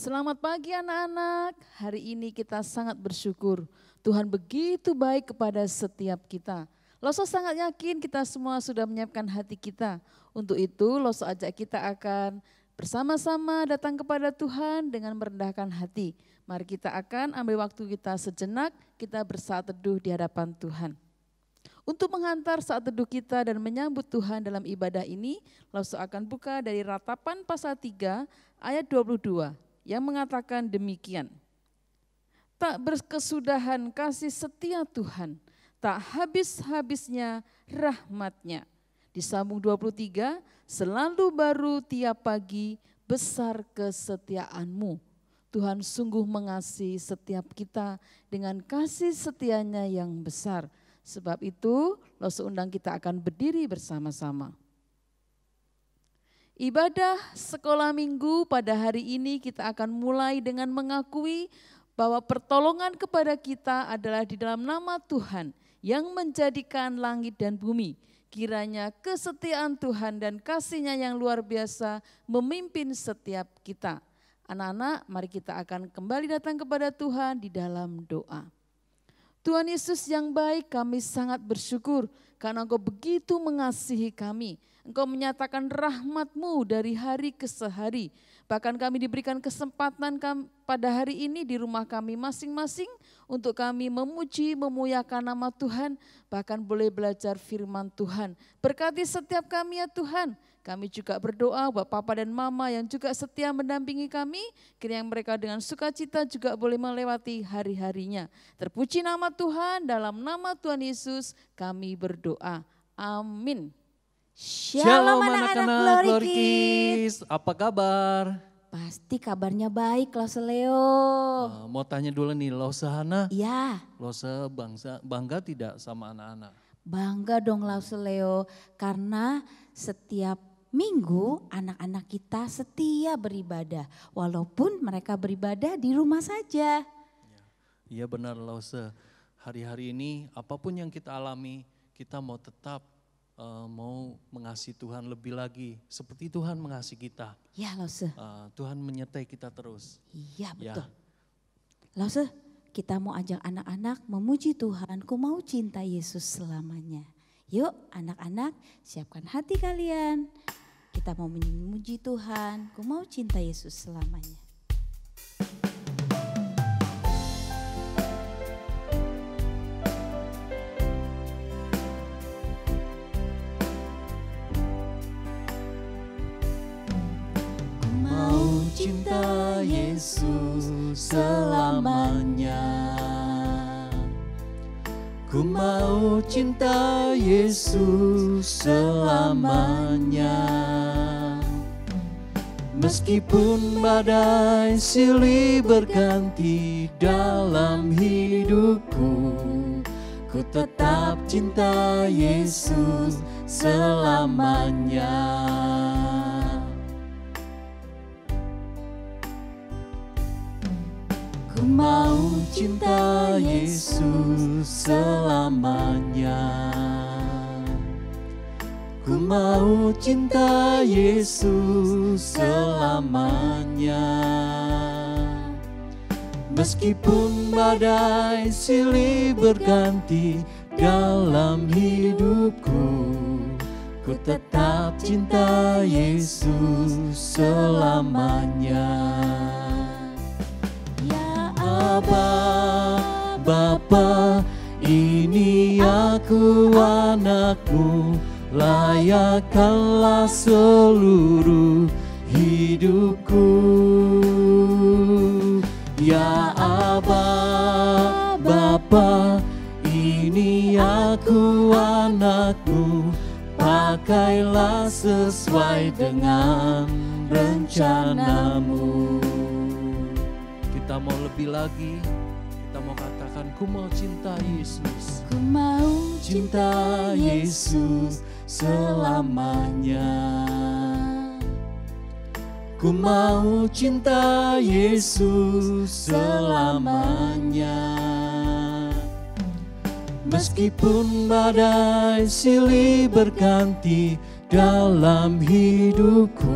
Selamat pagi anak-anak, hari ini kita sangat bersyukur. Tuhan begitu baik kepada setiap kita. Loso sangat yakin kita semua sudah menyiapkan hati kita. Untuk itu Loso ajak kita akan bersama-sama datang kepada Tuhan dengan merendahkan hati. Mari kita akan ambil waktu kita sejenak, kita bersaat teduh di hadapan Tuhan. Untuk menghantar saat teduh kita dan menyambut Tuhan dalam ibadah ini, Loso akan buka dari Ratapan pasal 3 ayat 22. Yang mengatakan demikian, tak berkesudahan kasih setia Tuhan, tak habis-habisnya rahmat-Nya. Disambung 23, selalu baru tiap pagi, besar kesetiaan-Mu. Tuhan sungguh mengasihi setiap kita dengan kasih setianya yang besar. Sebab itu, Loso undang kita akan berdiri bersama-sama. Ibadah sekolah minggu pada hari ini kita akan mulai dengan mengakui bahwa pertolongan kepada kita adalah di dalam nama Tuhan yang menjadikan langit dan bumi. Kiranya kesetiaan Tuhan dan kasih-Nya yang luar biasa memimpin setiap kita. Anak-anak, mari kita akan kembali datang kepada Tuhan di dalam doa. Tuhan Yesus yang baik, kami sangat bersyukur karena Engkau begitu mengasihi kami. Engkau menyatakan rahmat-Mu dari hari ke hari. Bahkan kami diberikan kesempatan pada hari ini di rumah kami masing-masing untuk kami memuji, memuliakan nama Tuhan. Bahkan boleh belajar firman Tuhan. Berkati setiap kami ya Tuhan. Kami juga berdoa buat Papa dan Mama yang juga setia mendampingi kami. Kiranya mereka dengan sukacita juga boleh melewati hari-harinya. Terpuji nama Tuhan, dalam nama Tuhan Yesus kami berdoa. Amin. Shalom anak-anak Glory Kids, apa kabar? Pasti kabarnya baik, Lose Leo. Mau tanya dulu nih, Lose Hana. Iya. Lose bangga tidak sama anak-anak? Bangga dong Lose Leo, karena setiap minggu anak-anak kita setia beribadah. Walaupun mereka beribadah di rumah saja. Iya benar Lose, hari-hari ini apapun yang kita alami, kita mau tetap mau mengasihi Tuhan lebih lagi seperti Tuhan mengasihi kita. Ya Lose. Tuhan menyertai kita terus. Iya betul. Lose, kita mau ajak anak-anak memuji Tuhan, ku mau cinta Yesus selamanya. Yuk anak-anak siapkan hati kalian. Kita mau memuji Tuhan, ku mau cinta Yesus selamanya. Cinta Yesus selamanya. Ku mau cinta Yesus selamanya. Meskipun badai silih berganti dalam hidupku, ku tetap cinta Yesus selamanya. Ku mau cinta Yesus selamanya. Ku mau cinta Yesus selamanya. Meskipun badai silih berganti dalam hidupku, ku tetap cinta Yesus selamanya. Abba, Bapa, ini aku anakmu, layakkanlah seluruh hidupku. Ya Abba, Bapa, ini aku anakmu, pakailah sesuai dengan rencanamu. Kita mau lebih lagi, kita mau katakan ku mau cinta Yesus. Ku mau cinta Yesus selamanya. Ku mau cinta Yesus selamanya. Meskipun badai silih berganti dalam hidupku,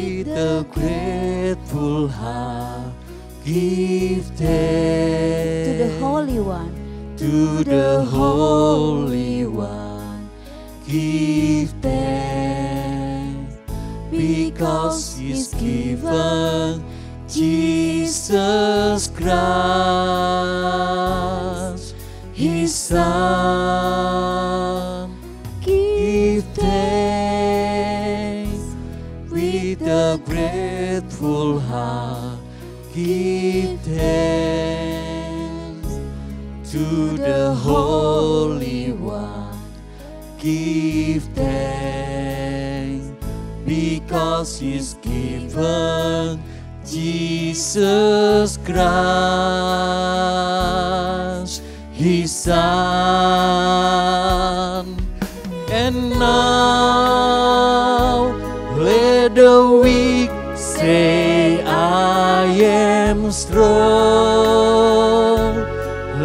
grateful heart, give thanks to the Holy One, to the Holy One, give thanks, because He's given Jesus Christ, His Son. Give thanks with a grateful heart, give thanks to the Holy One, give thanks, because He's given Jesus Christ, His Son. And now let the weak say, I am strong.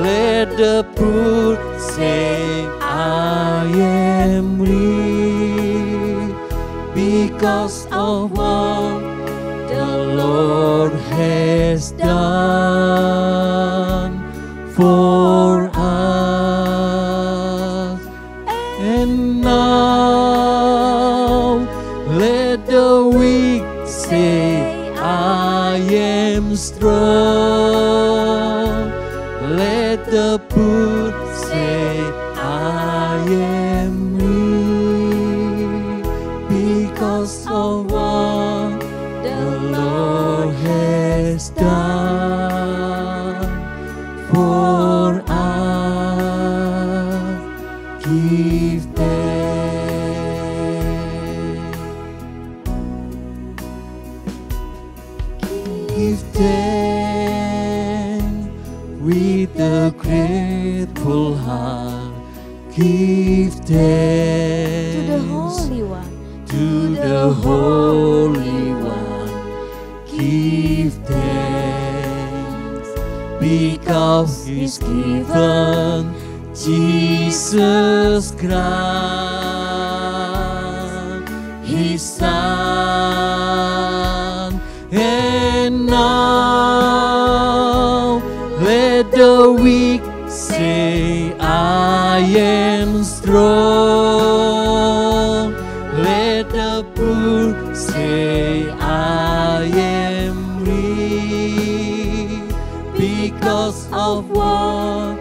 Let the poor say, I am rich, because of what the Lord has done for us. And now let the weak say, I am strong. Let the poor say, I am rich, because of what the Lord has done for us. Give thanks. Give thanks with a grateful heart. Give thanks to the Holy One, to the Holy One. Give thanks, because He's given Jesus Christ, His Son. And now let the weak say, I am strong. Let the poor say, I am rich, because of what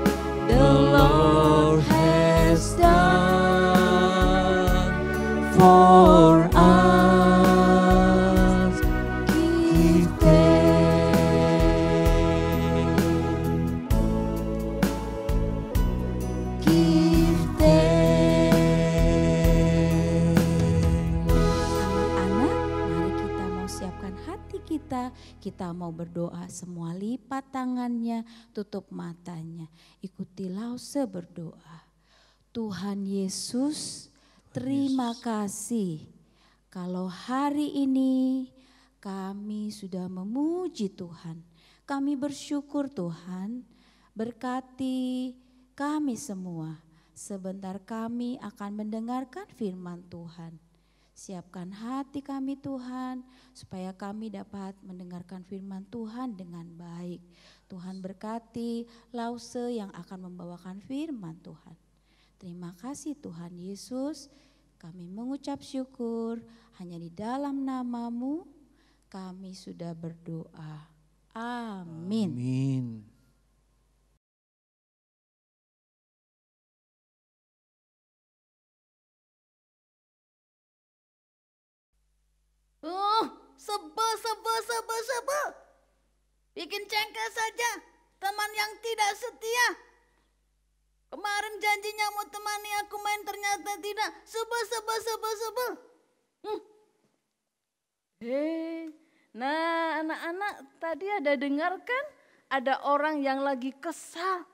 the Lord has done for us. Give thanks. Give thanks. anak-anak, mari kita mau siapkan hati kita. Kita mau berdoa, semua lipat tangannya, tutup matanya. Ikuti Lause berdoa. Tuhan Yesus, terima kasih kalau hari ini kami sudah memuji Tuhan. Kami bersyukur Tuhan, berkati kami semua. Sebentar kami akan mendengarkan firman Tuhan. Siapkan hati kami Tuhan, supaya kami dapat mendengarkan firman Tuhan dengan baik. Tuhan berkati Lause yang akan membawakan firman Tuhan. Terima kasih Tuhan Yesus, kami mengucap syukur, hanya di dalam nama-Mu kami sudah berdoa. Amin. Amin. Sebel. Bikin cengkel saja teman yang tidak setia. Kemarin janjinya mau temani aku main, ternyata tidak. Sebel. Nah anak-anak tadi ada dengar kan? Ada orang yang lagi kesal.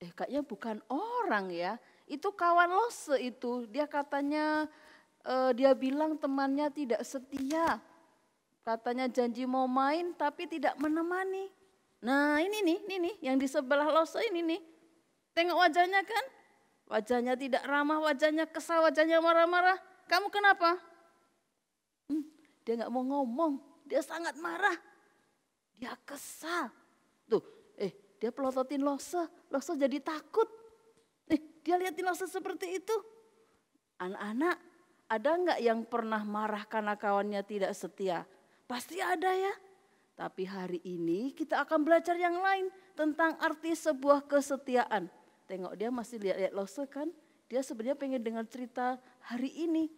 Kayaknya bukan orang ya. Itu kawan Lause itu. Dia katanya, dia bilang temannya tidak setia. Katanya janji mau main tapi tidak menemani. Nah ini nih yang di sebelah Lause ini nih. Tengok wajahnya kan? Wajahnya tidak ramah, wajahnya kesal, wajahnya marah-marah. Kamu kenapa? Dia gak mau ngomong. dia sangat marah. Dia kesal. Tuh, dia pelototin Lose jadi takut. Dia lihatin Lose seperti itu. Anak-anak, ada enggak yang pernah marah karena kawannya tidak setia? Pasti ada ya. Tapi hari ini kita akan belajar yang lain tentang arti sebuah kesetiaan. Tengok dia masih lihat Lose kan. Dia sebenarnya pengen dengar cerita hari ini.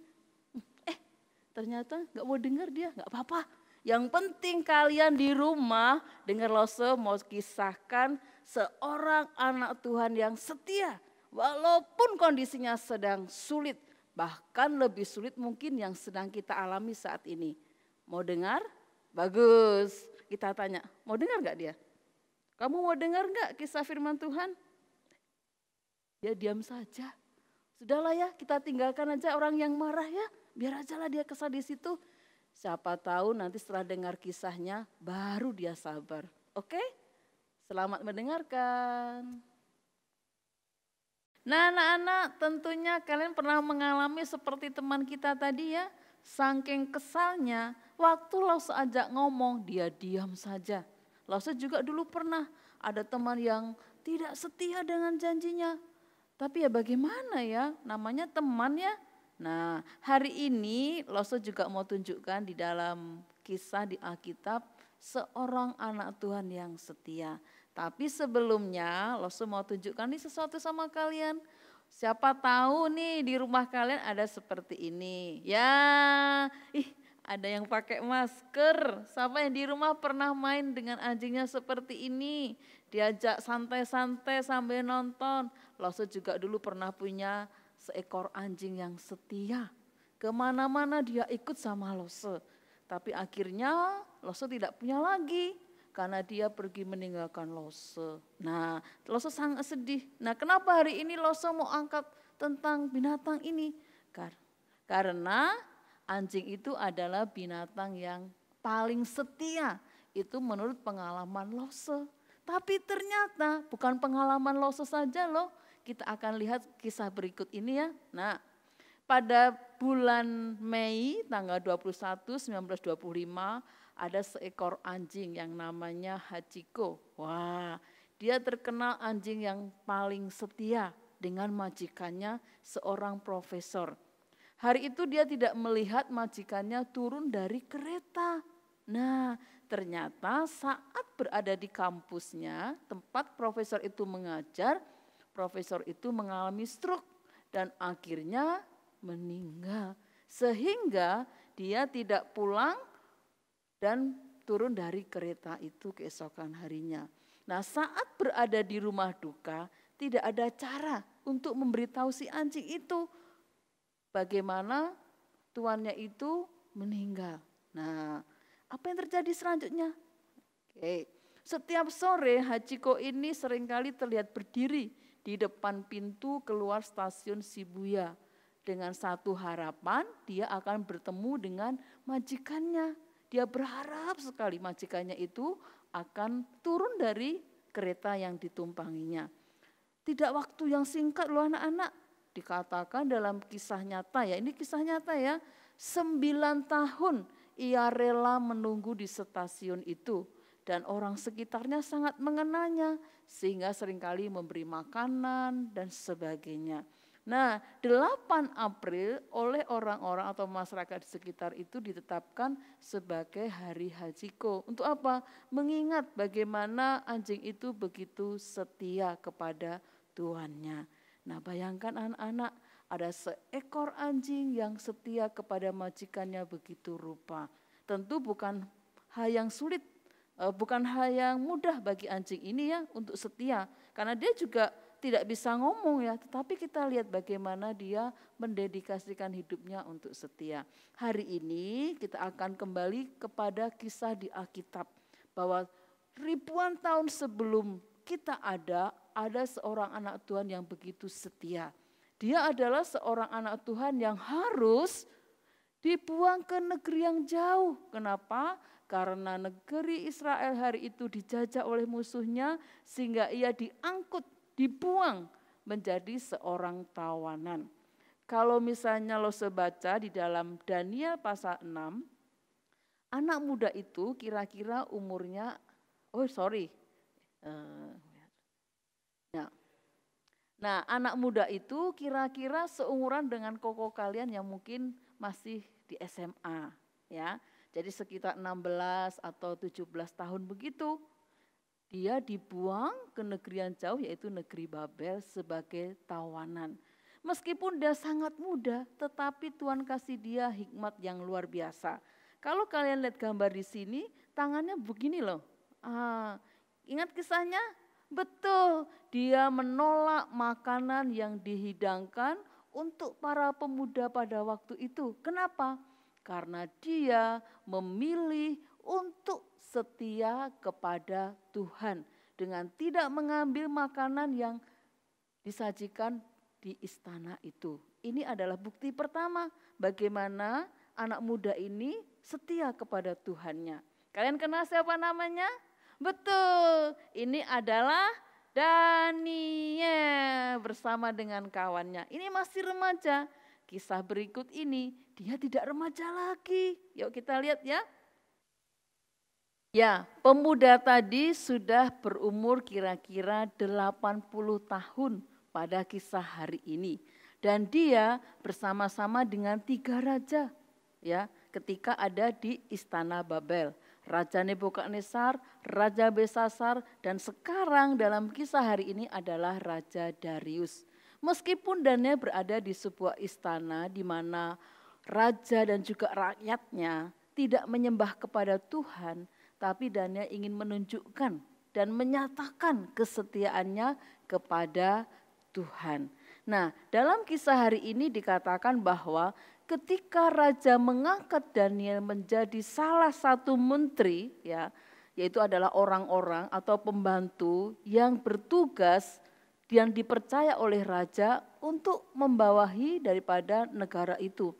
Ternyata enggak mau dengar dia, enggak apa-apa. Yang penting kalian di rumah dengar Lose mau kisahkan seorang anak Tuhan yang setia. Walaupun kondisinya sedang sulit, bahkan lebih sulit mungkin yang sedang kita alami saat ini. Mau dengar? Bagus. Kita tanya, mau dengar gak dia? Kamu mau dengar gak kisah firman Tuhan? Dia diam saja. Sudahlah ya, kita tinggalkan aja orang yang marah ya. Biar aja lah dia kesal di situ. Siapa tahu nanti setelah dengar kisahnya baru dia sabar. Oke? Selamat mendengarkan. Nah anak-anak, tentunya kalian pernah mengalami seperti teman kita tadi ya. Saking kesalnya, waktu Lose ajak ngomong, dia diam saja. Lose juga dulu pernah ada teman yang tidak setia dengan janjinya. Tapi ya bagaimana ya, namanya teman ya. Nah hari ini Lose juga mau tunjukkan di dalam kisah di Alkitab seorang anak Tuhan yang setia. Tapi sebelumnya Lose mau tunjukkan nih sesuatu sama kalian. Siapa tahu nih di rumah kalian ada seperti ini. Ya, ada yang pakai masker. Siapa yang di rumah pernah main dengan anjingnya seperti ini? Diajak santai-santai sambil nonton. Lose juga dulu pernah punya seekor anjing yang setia. Kemana-mana dia ikut sama Lose. Tapi akhirnya Lose tidak punya lagi. Karena dia pergi meninggalkan Lose. Nah, Lose sangat sedih. Nah, kenapa hari ini Lose mau angkat tentang binatang ini? Karena anjing itu adalah binatang yang paling setia. Itu menurut pengalaman Lose. Tapi ternyata bukan pengalaman Lose saja loh. Kita akan lihat kisah berikut ini ya. Nah, pada bulan Mei tanggal 21 1925 ada seekor anjing yang namanya Hachiko. Wah, dia terkenal anjing yang paling setia dengan majikannya seorang profesor. Hari itu dia tidak melihat majikannya turun dari kereta. Nah, ternyata saat berada di kampusnya, tempat profesor itu mengajar, profesor itu mengalami stroke dan akhirnya meninggal. Sehingga dia tidak pulang dan turun dari kereta itu keesokan harinya. Nah saat berada di rumah duka tidak ada cara untuk memberitahu si anjing itu bagaimana tuannya itu meninggal. Nah apa yang terjadi selanjutnya? Setiap sore Hachiko ini seringkali terlihat berdiri di depan pintu keluar stasiun Shibuya. Dengan satu harapan dia akan bertemu dengan majikannya. Dia berharap sekali majikannya itu akan turun dari kereta yang ditumpanginya. Tidak waktu yang singkat loh anak-anak. Dikatakan dalam kisah nyata ya, ini kisah nyata ya. 9 tahun ia rela menunggu di stasiun itu. Dan orang sekitarnya sangat mengenalnya. Sehingga seringkali memberi makanan dan sebagainya. Nah 8 April oleh orang-orang atau masyarakat di sekitar itu ditetapkan sebagai hari Hachiko. Untuk apa? Mengingat bagaimana anjing itu begitu setia kepada tuannya. Nah bayangkan anak-anak ada seekor anjing yang setia kepada majikannya begitu rupa. Tentu bukan hal yang sulit, bukan hal yang mudah bagi anjing ini ya untuk setia. Karena dia juga tidak bisa ngomong ya, tetapi kita lihat bagaimana dia mendedikasikan hidupnya untuk setia. Hari ini kita akan kembali kepada kisah di Alkitab. Bahwa ribuan tahun sebelum kita ada seorang anak Tuhan yang begitu setia. Dia adalah seorang anak Tuhan yang harus dibuang ke negeri yang jauh. Kenapa? Karena negeri Israel hari itu dijajah oleh musuhnya sehingga ia dibuang menjadi seorang tawanan. Kalau misalnya lo sebaca di dalam Daniel pasal 6, anak muda itu kira-kira umurnya, Nah, anak muda itu kira-kira seumuran dengan koko kalian yang mungkin masih di SMA, ya. Jadi sekitar 16 atau 17 tahun begitu. Dia dibuang ke negeri yang jauh, yaitu negeri Babel sebagai tawanan. Meskipun dia sangat muda, tetapi Tuhan kasih dia hikmat yang luar biasa. Kalau kalian lihat gambar di sini, tangannya begini loh. Ingat kisahnya? Betul, dia menolak makanan yang dihidangkan untuk para pemuda pada waktu itu. Kenapa? Karena dia memilih untuk setia kepada Tuhan dengan tidak mengambil makanan yang disajikan di istana itu. Ini adalah bukti pertama bagaimana anak muda ini setia kepada Tuhannya. Kalian kenal siapa namanya? Betul, ini adalah Daniel bersama dengan kawannya. Ini masih remaja. Kisah berikut ini dia tidak remaja lagi. Yuk kita lihat ya. Ya, pemuda tadi sudah berumur kira-kira 80 tahun pada kisah hari ini. Dan dia bersama-sama dengan 3 raja ya, ketika ada di istana Babel. Raja Nebukadnezar, Raja Belsasar, dan sekarang dalam kisah hari ini adalah Raja Darius. Meskipun Daniel berada di sebuah istana di mana raja dan juga rakyatnya tidak menyembah kepada Tuhan, tapi Daniel ingin menunjukkan dan menyatakan kesetiaannya kepada Tuhan. Nah, dalam kisah hari ini dikatakan bahwa ketika raja mengangkat Daniel menjadi salah satu menteri, ya, yaitu adalah orang-orang atau pembantu yang bertugas yang dipercaya oleh raja untuk membawahi daripada negara itu.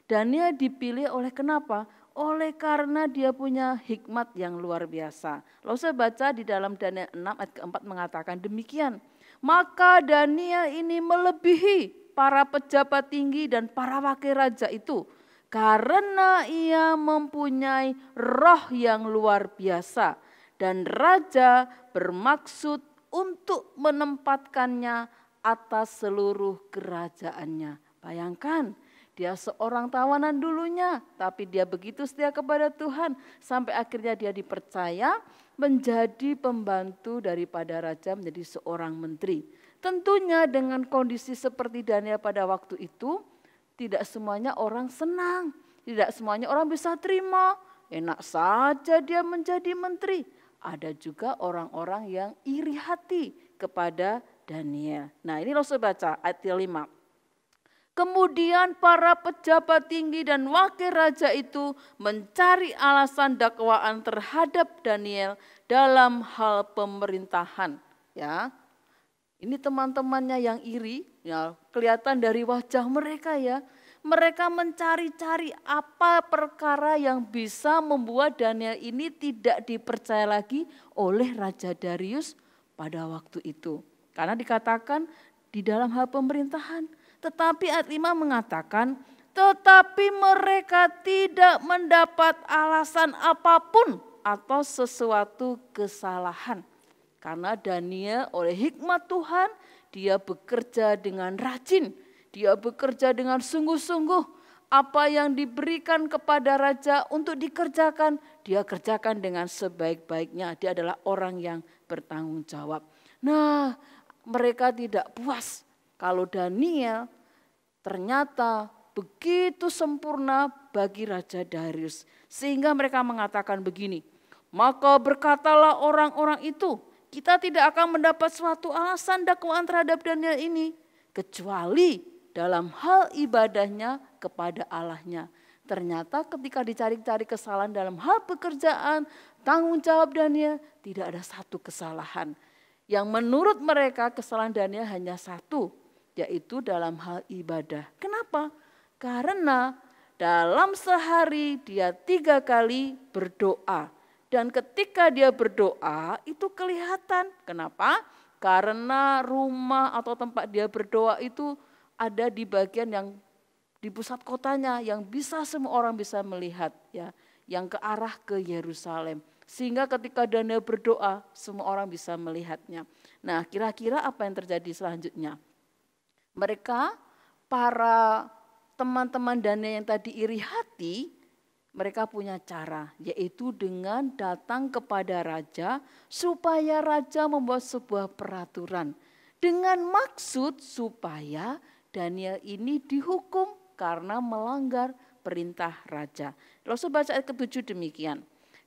Daniel dipilih oleh kenapa? Oleh karena dia punya hikmat yang luar biasa. Lalu saya baca di dalam Daniel 6 ayat keempat mengatakan demikian. Maka Daniel ini melebihi para pejabat tinggi dan para wakil raja itu. Karena ia mempunyai roh yang luar biasa. Dan raja bermaksud untuk menempatkannya atas seluruh kerajaannya. Bayangkan, dia seorang tawanan dulunya, tapi dia begitu setia kepada Tuhan sampai akhirnya dia dipercaya menjadi pembantu daripada raja, menjadi seorang menteri. Tentunya dengan kondisi seperti Daniel pada waktu itu, tidak semuanya orang senang, tidak semuanya orang bisa terima. Enak saja dia menjadi menteri. Ada juga orang-orang yang iri hati kepada Daniel. Nah, ini langsung baca ayat 5. Kemudian para pejabat tinggi dan wakil raja itu mencari alasan dakwaan terhadap Daniel dalam hal pemerintahan. Ya, ini teman-temannya yang iri, ya, kelihatan dari wajah mereka ya. Mereka mencari-cari apa perkara yang bisa membuat Daniel ini tidak dipercaya lagi oleh Raja Darius pada waktu itu. Karena dikatakan di dalam hal pemerintahan. Tetapi ayat 5 mengatakan, tetapi mereka tidak mendapat alasan apapun atau sesuatu kesalahan. Karena Daniel oleh hikmat Tuhan, dia bekerja dengan rajin, dia bekerja dengan sungguh-sungguh. Apa yang diberikan kepada raja untuk dikerjakan, dia kerjakan dengan sebaik-baiknya. Dia adalah orang yang bertanggung jawab. Nah, mereka tidak puas kalau Daniel ternyata begitu sempurna bagi Raja Darius. Sehingga mereka mengatakan begini, maka berkatalah orang-orang itu, kita tidak akan mendapat suatu alasan dakwaan terhadap Daniel ini, kecuali dalam hal ibadahnya kepada Allahnya. Ternyata ketika dicari-cari kesalahan dalam hal pekerjaan, tanggung jawab Daniel, tidak ada satu kesalahan. Yang menurut mereka kesalahan Daniel hanya satu, yaitu dalam hal ibadah. Kenapa? Karena dalam sehari dia 3 kali berdoa. Dan ketika dia berdoa itu kelihatan. Kenapa? Karena rumah atau tempat dia berdoa itu ada di bagian yang di pusat kotanya yang bisa semua orang bisa melihat ya, yang ke arah ke Yerusalem. Sehingga ketika Daniel berdoa, semua orang bisa melihatnya. Nah, kira-kira apa yang terjadi selanjutnya? Mereka, para teman-teman Daniel yang tadi iri hati, mereka punya cara, yaitu dengan datang kepada raja, supaya raja membuat sebuah peraturan. Dengan maksud supaya Daniel ini dihukum karena melanggar perintah raja. Lalu baca ayat ke-7 demikian.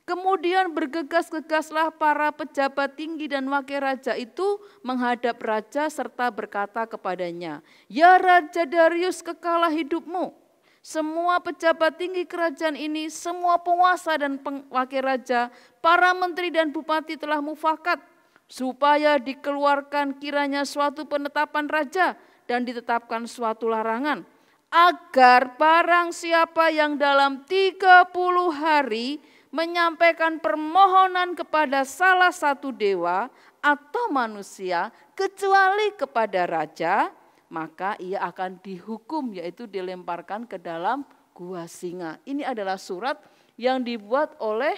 Kemudian bergegas-gegaslah para pejabat tinggi dan wakil raja itu menghadap raja serta berkata kepadanya, "Ya Raja Darius, kekalah hidupmu. Semua pejabat tinggi kerajaan ini, semua penguasa dan wakil raja, para menteri dan bupati telah mufakat supaya dikeluarkan kiranya suatu penetapan raja dan ditetapkan suatu larangan, agar barang siapa yang dalam 30 hari menyampaikan permohonan kepada salah satu dewa atau manusia kecuali kepada raja, maka ia akan dihukum, yaitu dilemparkan ke dalam gua singa." Ini adalah surat yang dibuat oleh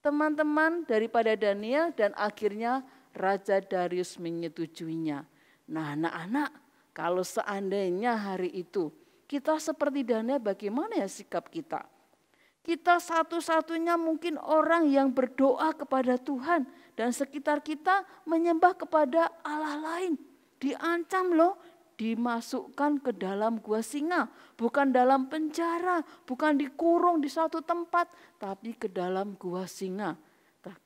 teman-teman daripada Daniel dan akhirnya Raja Darius menyetujuinya. Nah, anak-anak, kalau seandainya hari itu kita seperti Daniel, bagaimana ya sikap kita? Kita satu-satunya mungkin orang yang berdoa kepada Tuhan dan sekitar kita menyembah kepada Allah lain. Diancam loh, dimasukkan ke dalam gua singa, bukan dalam penjara, bukan dikurung di satu tempat, tapi ke dalam gua singa.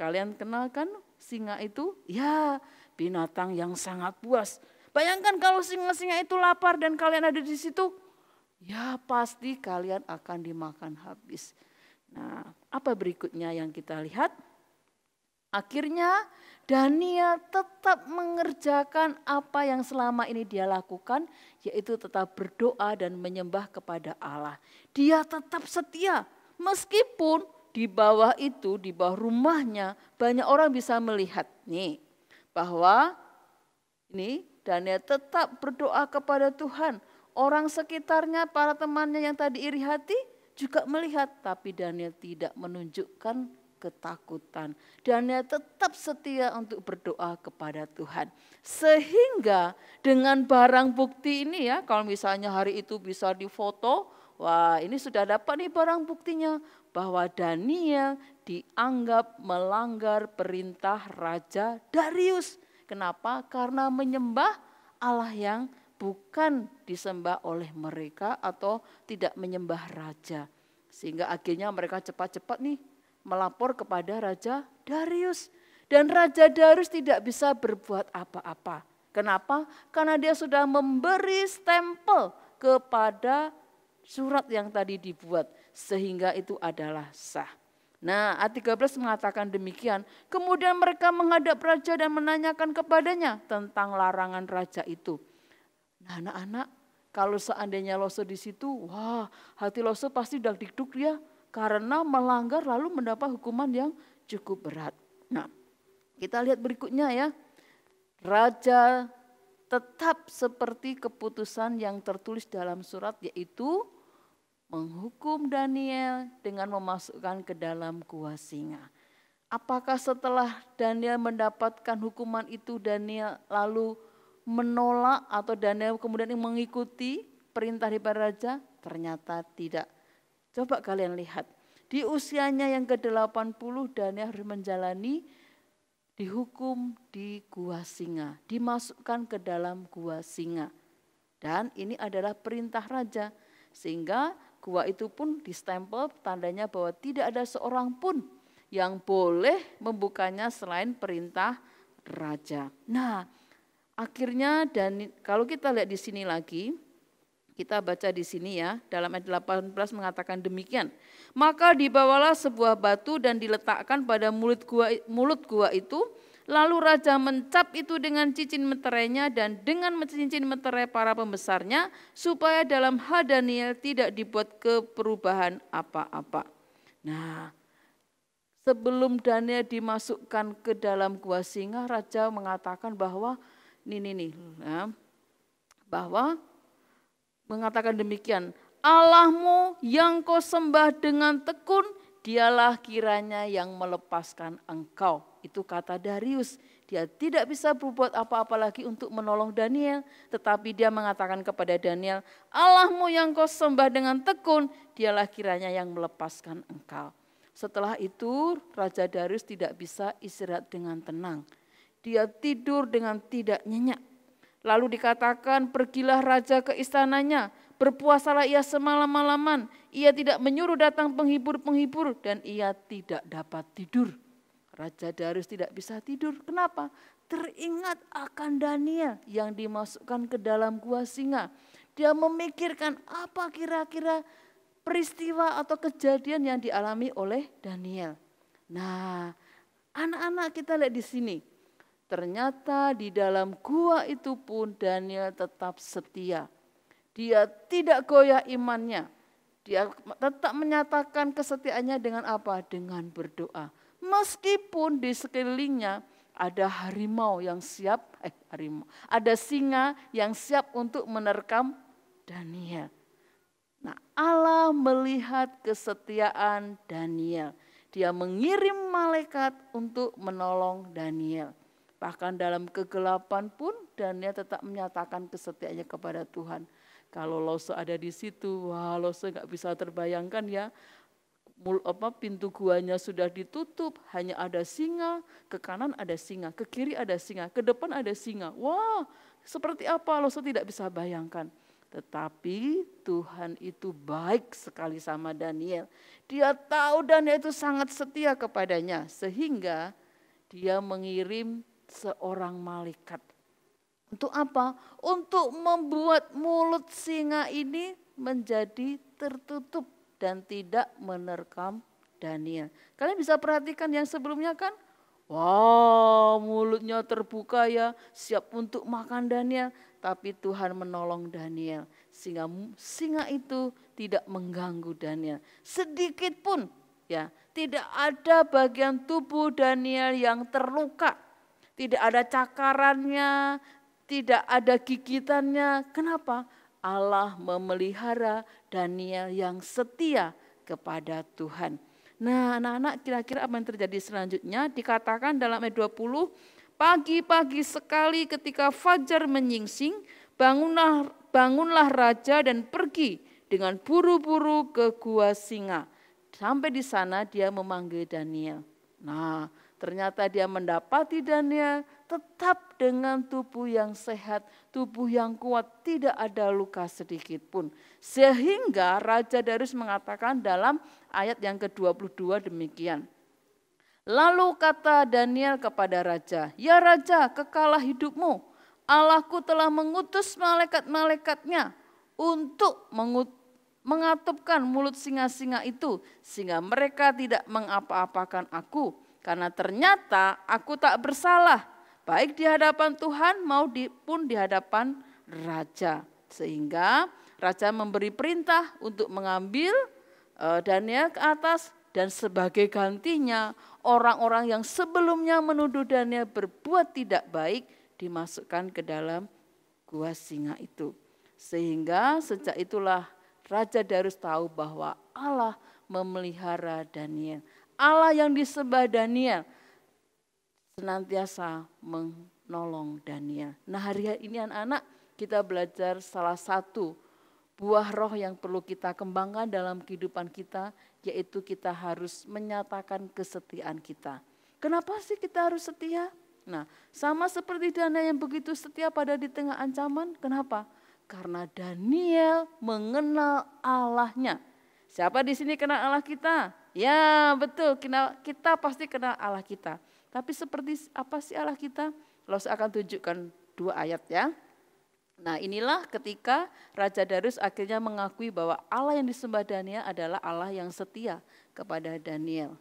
Kalian kenal kan singa itu? Ya, binatang yang sangat buas. Bayangkan kalau singa-singa itu lapar dan kalian ada di situ, ya pasti kalian akan dimakan habis. Nah, apa berikutnya yang kita lihat? Akhirnya Daniel tetap mengerjakan apa yang selama ini dia lakukan, yaitu tetap berdoa dan menyembah kepada Allah. Dia tetap setia, meskipun di bawah itu, di bawah rumahnya, banyak orang bisa melihat nih, bahwa ini Daniel tetap berdoa kepada Tuhan. Orang sekitarnya, para temannya yang tadi iri hati juga melihat, tapi Daniel tidak menunjukkan ketakutan. Daniel tetap setia untuk berdoa kepada Tuhan. Sehingga dengan barang bukti ini ya, kalau misalnya hari itu bisa difoto, wah ini sudah dapat nih barang buktinya, bahwa Daniel dianggap melanggar perintah Raja Darius. Kenapa? Karena menyembah Allah yang bukan disembah oleh mereka atau tidak menyembah raja. Sehingga akhirnya mereka cepat-cepat nih melapor kepada Raja Darius. Dan Raja Darius tidak bisa berbuat apa-apa. Kenapa? Karena dia sudah memberi stempel kepada surat yang tadi dibuat. Sehingga itu adalah sah. Nah, ayat 13 mengatakan demikian. Kemudian mereka menghadap raja dan menanyakan kepadanya tentang larangan raja itu. Nah, anak-anak, kalau seandainya Lose di situ, wah, hati Lose pasti dak-dikduk ya, karena melanggar lalu mendapat hukuman yang cukup berat. Nah, kita lihat berikutnya ya. Raja tetap seperti keputusan yang tertulis dalam surat, yaitu menghukum Daniel dengan memasukkan ke dalam gua singa. Apakah setelah Daniel mendapatkan hukuman itu, Daniel lalu menolak atau Daniel kemudian mengikuti perintah daripada raja? Ternyata tidak. Coba kalian lihat, di usianya yang ke-80 Daniel harus menjalani dihukum di gua singa, dimasukkan ke dalam gua singa. Dan ini adalah perintah raja, sehingga gua itu pun distempel tandanya bahwa tidak ada seorang pun yang boleh membukanya selain perintah raja. Nah, akhirnya dan kalau kita lihat di sini lagi, kita baca di sini ya, dalam ayat 18 mengatakan demikian. Maka dibawalah sebuah batu dan diletakkan pada mulut gua itu, lalu raja mencap itu dengan cincin meterainya dan dengan cincin meterai para pembesarnya, supaya dalam hal Daniel tidak dibuat keperubahan apa-apa. Nah, sebelum Daniel dimasukkan ke dalam gua singa, raja mengatakan bahwa bahwa mengatakan demikian, Allahmu yang kau sembah dengan tekun, dialah kiranya yang melepaskan engkau. Itu kata Darius. Dia tidak bisa berbuat apa-apa lagi untuk menolong Daniel. Tetapi dia mengatakan kepada Daniel, Allahmu yang kau sembah dengan tekun, dialah kiranya yang melepaskan engkau. Setelah itu Raja Darius tidak bisa istirahat dengan tenang. Dia tidur dengan tidak nyenyak. Lalu dikatakan, pergilah raja ke istananya, berpuasalah ia semalam-malaman. Ia tidak menyuruh datang penghibur-penghibur dan ia tidak dapat tidur. Raja Darius tidak bisa tidur. Kenapa? Teringat akan Daniel yang dimasukkan ke dalam gua singa. Dia memikirkan apa kira-kira peristiwa atau kejadian yang dialami oleh Daniel. Nah, anak-anak kita lihat di sini. Ternyata di dalam gua itu pun Daniel tetap setia. Dia tidak goyah imannya. Dia tetap menyatakan kesetiaannya dengan apa? Dengan berdoa. Meskipun di sekelilingnya ada harimau yang siap, ada singa yang siap untuk menerkam Daniel. Nah, Allah melihat kesetiaan Daniel. Dia mengirim malaikat untuk menolong Daniel. Bahkan dalam kegelapan pun Daniel tetap menyatakan kesetiaannya kepada Tuhan. Kalau Lose ada di situ, wah Lose gak bisa terbayangkan ya. Pintu guanya sudah ditutup, hanya ada singa, ke kanan ada singa, ke kiri ada singa, ke depan ada singa. Wah, seperti apa Lose tidak bisa bayangkan. Tetapi Tuhan itu baik sekali sama Daniel. Dia tahu Daniel itu sangat setia kepadanya, sehingga dia mengirim seorang malaikat. Untuk apa? Untuk membuat mulut singa ini menjadi tertutup dan tidak menerkam Daniel. Kalian bisa perhatikan yang sebelumnya kan? Wow, mulutnya terbuka ya, siap untuk makan Daniel. Tapi Tuhan menolong Daniel. Sehingga singa itu tidak mengganggu Daniel. Sedikit pun ya, tidak ada bagian tubuh Daniel yang terluka. Tidak ada cakarannya, tidak ada gigitannya. Kenapa? Allah memelihara Daniel yang setia kepada Tuhan. Nah, anak-anak, kira-kira apa yang terjadi selanjutnya? Dikatakan dalam ayat 20, pagi-pagi sekali ketika fajar menyingsing, bangunlah raja dan pergi dengan buru-buru ke gua singa. Sampai di sana dia memanggil Daniel. Nah, ternyata dia mendapati Daniel tetap dengan tubuh yang sehat, tubuh yang kuat, tidak ada luka sedikit pun. Sehingga Raja Darius mengatakan dalam ayat yang ke-22 demikian. Lalu kata Daniel kepada Raja, ya Raja, kekalah hidupmu. Allahku telah mengutus malaikat-malaikatnya untuk mengatupkan mulut singa-singa itu, sehingga mereka tidak mengapa-apakan aku. Karena ternyata aku tak bersalah, baik di hadapan Tuhan maupun di hadapan Raja. Sehingga Raja memberi perintah untuk mengambil Daniel ke atas, dan sebagai gantinya orang-orang yang sebelumnya menuduh Daniel berbuat tidak baik dimasukkan ke dalam gua singa itu. Sehingga sejak itulah Raja Darius tahu bahwa Allah memelihara Daniel. Allah yang disembah Daniel senantiasa menolong Daniel. Nah, hari ini anak-anak kita belajar salah satu buah roh yang perlu kita kembangkan dalam kehidupan kita, yaitu kita harus menyatakan kesetiaan kita. Kenapa sih kita harus setia? Nah, sama seperti Daniel yang begitu setia pada di tengah ancaman. Kenapa? Karena Daniel mengenal Allahnya. Siapa di sini kenal Allah kita? Ya betul, kita pasti kenal Allah kita. Tapi seperti apa sih Allah kita? Lalu saya akan tunjukkan 2 ayat ya. Nah, inilah ketika Raja Darius akhirnya mengakui bahwa Allah yang disembah Daniel adalah Allah yang setia kepada Daniel.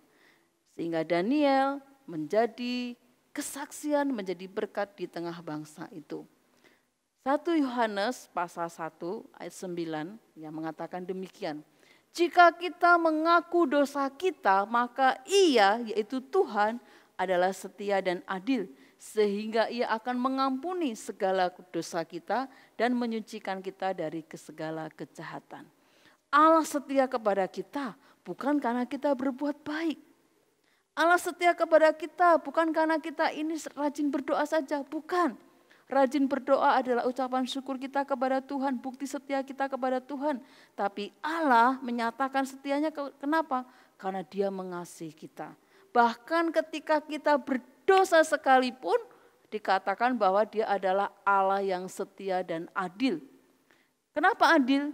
Sehingga Daniel menjadi kesaksian, menjadi berkat di tengah bangsa itu. 1 Yohanes pasal 1 ayat 9 yang mengatakan demikian. Jika kita mengaku dosa kita, maka Ia, yaitu Tuhan, adalah setia dan adil, sehingga Ia akan mengampuni segala dosa kita dan menyucikan kita dari segala kejahatan. Allah setia kepada kita, bukan karena kita berbuat baik. Allah setia kepada kita bukan karena kita ini rajin berdoa saja, bukan. Rajin berdoa adalah ucapan syukur kita kepada Tuhan, bukti setia kita kepada Tuhan. Tapi Allah menyatakan setianya kenapa? Karena Dia mengasihi kita. Bahkan ketika kita berdosa sekalipun, dikatakan bahwa Dia adalah Allah yang setia dan adil. Kenapa adil?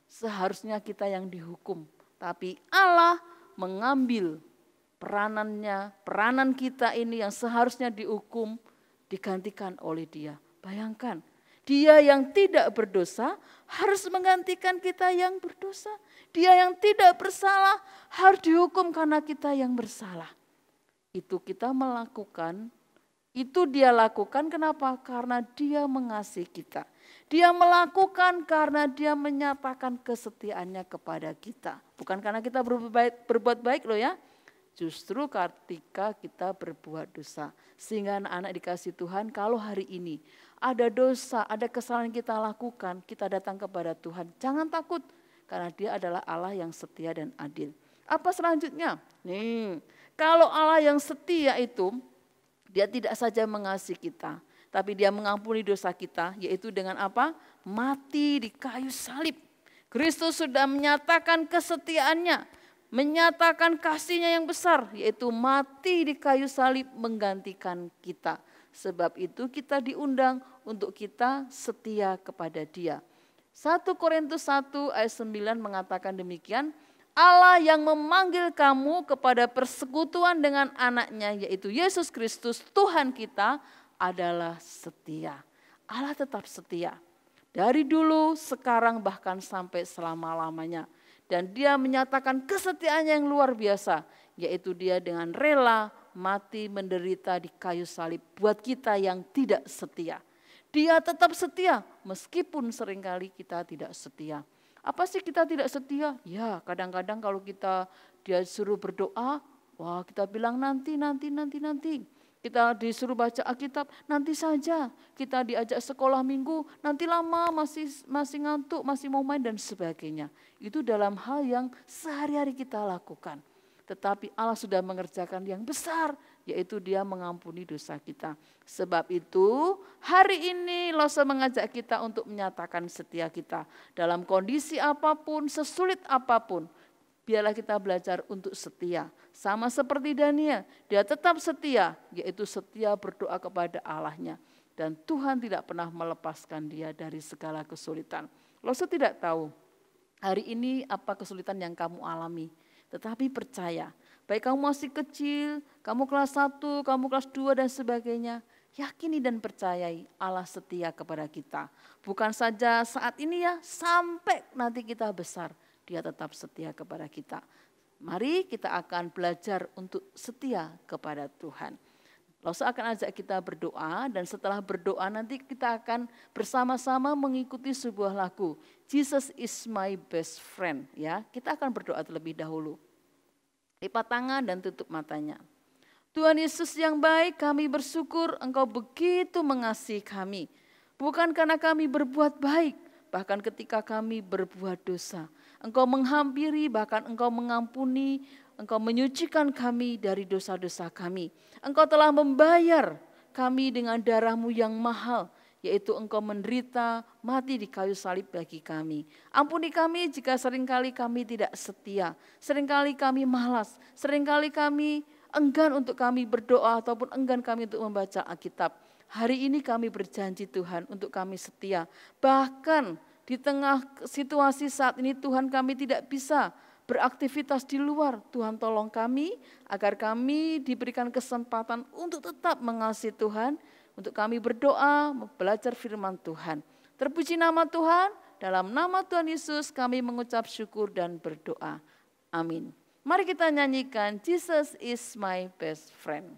Seharusnya kita yang dihukum. Tapi Allah mengambil peranan kita ini yang seharusnya dihukum, digantikan oleh Dia. Bayangkan, Dia yang tidak berdosa harus menggantikan kita yang berdosa. Dia yang tidak bersalah harus dihukum karena kita yang bersalah. Itu kita melakukan, itu Dia lakukan kenapa? Karena Dia mengasihi kita. Dia melakukan karena Dia menyatakan kesetiaannya kepada kita. Bukan karena kita berbuat baik loh ya. Justru ketika kita berbuat dosa. Sehingga anak-anak dikasih Tuhan, kalau hari ini ada dosa, ada kesalahan kita lakukan, kita datang kepada Tuhan. Jangan takut, karena Dia adalah Allah yang setia dan adil. Apa selanjutnya? Nih, kalau Allah yang setia itu, Dia tidak saja mengasihi kita, tapi Dia mengampuni dosa kita, yaitu dengan apa? Mati di kayu salib. Kristus sudah menyatakan kesetiaannya, menyatakan kasih-Nya yang besar, yaitu mati di kayu salib menggantikan kita. Sebab itu kita diundang untuk kita setia kepada Dia. 1 Korintus 1 ayat 9 mengatakan demikian, Allah yang memanggil kamu kepada persekutuan dengan anak-Nya, yaitu Yesus Kristus Tuhan kita, adalah setia. Allah tetap setia. Dari dulu, sekarang, bahkan sampai selama-lamanya. Dan Dia menyatakan kesetiaannya yang luar biasa, yaitu Dia dengan rela mati menderita di kayu salib buat kita yang tidak setia. Dia tetap setia meskipun seringkali kita tidak setia. Apa sih kita tidak setia? Ya, kadang-kadang kalau Dia suruh berdoa, wah kita bilang nanti. Kita disuruh baca Alkitab, nanti saja. Kita diajak sekolah minggu, nanti lama, masih ngantuk, masih mau main dan sebagainya. Itu dalam hal yang sehari-hari kita lakukan. Tetapi Allah sudah mengerjakan yang besar, yaitu Dia mengampuni dosa kita. Sebab itu hari ini Lose mengajak kita untuk menyatakan setia kita. Dalam kondisi apapun, sesulit apapun, biarlah kita belajar untuk setia. Sama seperti Daniel, dia tetap setia, yaitu setia berdoa kepada Allah-Nya. Dan Tuhan tidak pernah melepaskan dia dari segala kesulitan. Lose tidak tahu hari ini apa kesulitan yang kamu alami. Tetapi percaya, baik kamu masih kecil, kamu kelas 1, kamu kelas 2 dan sebagainya. Yakini dan percayai Allah setia kepada kita. Bukan saja saat ini ya, sampai nanti kita besar. Dia tetap setia kepada kita. Mari kita akan belajar untuk setia kepada Tuhan. Lose akan ajak kita berdoa dan setelah berdoa nanti kita akan bersama-sama mengikuti sebuah lagu. Jesus is my best friend. Ya, kita akan berdoa terlebih dahulu. Lipat tangan dan tutup matanya. Tuhan Yesus yang baik, kami bersyukur Engkau begitu mengasihi kami. Bukan karena kami berbuat baik, bahkan ketika kami berbuat dosa. Engkau menghampiri, bahkan Engkau mengampuni, Engkau menyucikan kami dari dosa-dosa kami. Engkau telah membayar kami dengan darah-Mu yang mahal, yaitu Engkau menderita, mati di kayu salib bagi kami. Ampuni kami jika seringkali kami tidak setia, seringkali kami malas, seringkali kami enggan untuk kami berdoa ataupun enggan kami untuk membaca Alkitab. Hari ini kami berjanji Tuhan untuk kami setia, bahkan di tengah situasi saat ini Tuhan kami tidak bisa beraktivitas di luar. Tuhan tolong kami agar kami diberikan kesempatan untuk tetap mengasihi Tuhan. Untuk kami berdoa, belajar firman Tuhan. Terpuji nama Tuhan, dalam nama Tuhan Yesus kami mengucap syukur dan berdoa. Amin. Mari kita nyanyikan Jesus is my best friend.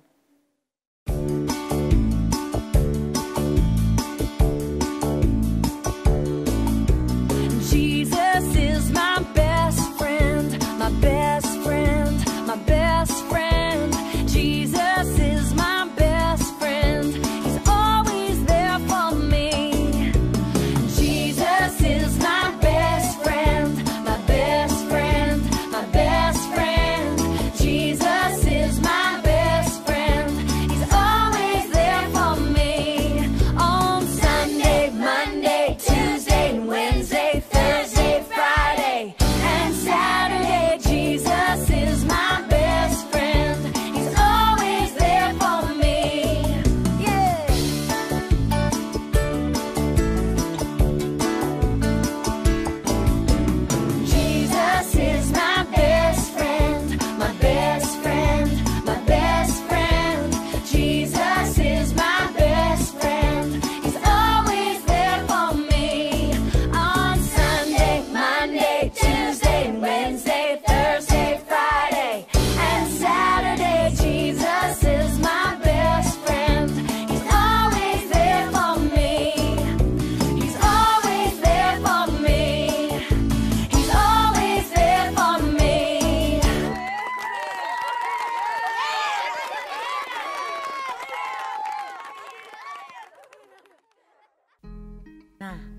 Jesus is my best friend, my best friend, my best friend. Jesus is my best friend, He's always there for me. Jesus is my best friend, my best friend, my best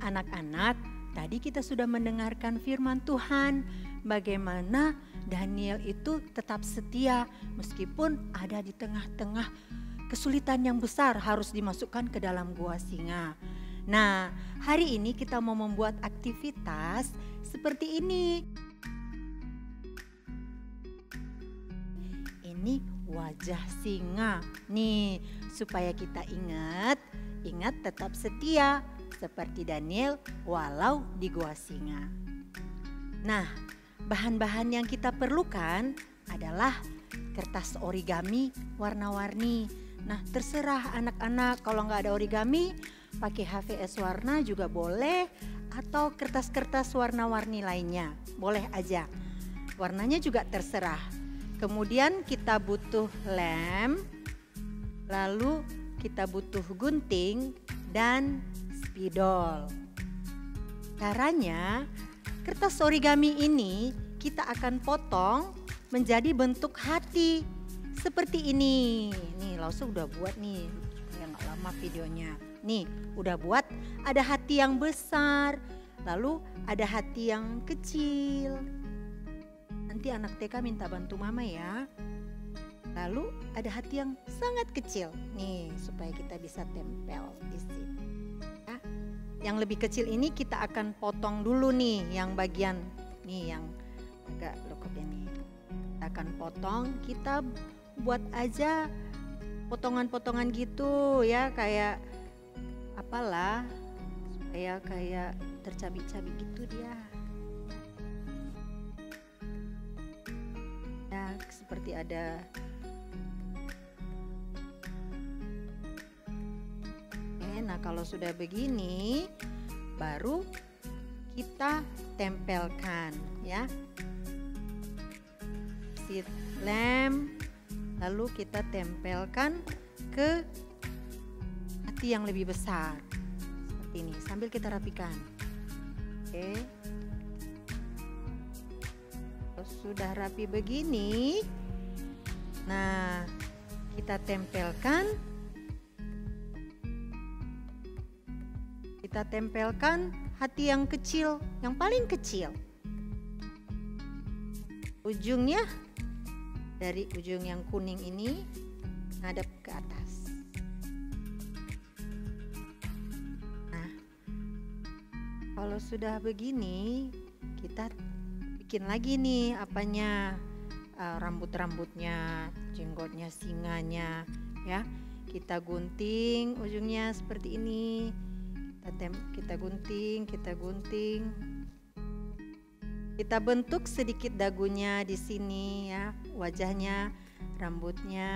Anak-anak, tadi kita sudah mendengarkan firman Tuhan, bagaimana Daniel itu tetap setia meskipun ada di tengah-tengah kesulitan yang besar harus dimasukkan ke dalam gua singa. Nah, hari ini kita mau membuat aktivitas seperti ini. Ini wajah singa. Nih, supaya kita ingat tetap setia seperti Daniel walau di gua singa. Nah, bahan-bahan yang kita perlukan adalah kertas origami warna-warni. Nah, terserah anak-anak, kalau nggak ada origami, pakai HVS warna juga boleh, atau kertas-kertas warna-warni lainnya, boleh aja. Warnanya juga terserah. Kemudian kita butuh lem, lalu kita butuh gunting dan spidol. Caranya, kertas origami ini kita akan potong menjadi bentuk hati seperti ini. Nih, Lause udah buat nih, supaya nggak lama videonya. Nih, udah buat ada hati yang besar, lalu ada hati yang kecil. Nanti anak TK minta bantu mama ya. Lalu ada hati yang sangat kecil. Nih, supaya kita bisa tempel di sini. Ya. Yang lebih kecil ini kita akan potong dulu nih, yang bagian nih yang agak lekuk ini. Kita akan potong, kita buat aja potongan-potongan gitu ya, kayak apalah, supaya kayak tercabik-cabik gitu dia. Ya, seperti ada. Nah, kalau sudah begini, baru kita tempelkan ya. Si lem, lalu kita tempelkan ke hati yang lebih besar. Seperti ini, sambil kita rapikan. Oke. Kalau sudah rapi begini, nah kita tempelkan. Kita tempelkan hati yang kecil, yang paling kecil. Ujungnya dari ujung yang kuning ini ngadep ke atas. Nah, kalau sudah begini, kita bikin lagi nih apanya, rambut-rambutnya, jenggotnya, singanya, ya. Kita gunting ujungnya seperti ini. Kita gunting. Kita bentuk sedikit dagunya di sini ya, wajahnya, rambutnya.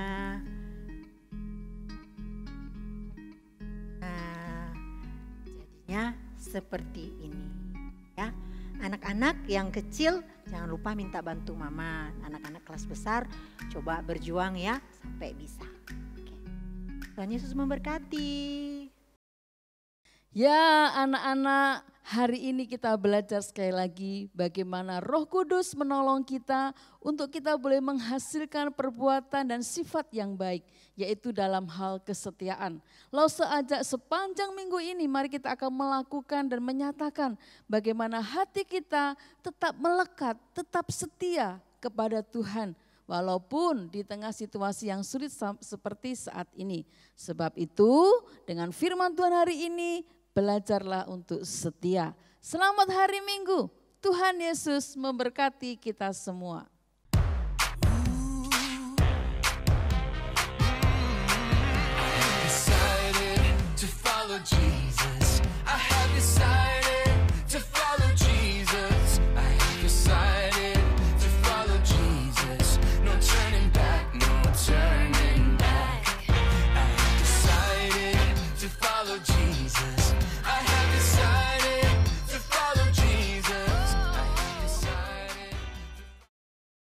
Nah, jadinya seperti ini ya. Anak-anak yang kecil jangan lupa minta bantu mama. Anak-anak kelas besar coba berjuang ya sampai bisa. Oke. Tuhan Yesus memberkati. Ya anak-anak, hari ini kita belajar sekali lagi bagaimana Roh Kudus menolong kita untuk kita boleh menghasilkan perbuatan dan sifat yang baik, yaitu dalam hal kesetiaan. Lause ajak sepanjang minggu ini mari kita akan melakukan dan menyatakan bagaimana hati kita tetap melekat, tetap setia kepada Tuhan. Walaupun di tengah situasi yang sulit seperti saat ini. Sebab itu dengan firman Tuhan hari ini, belajarlah untuk setia. Selamat hari Minggu. Tuhan Yesus memberkati kita semua.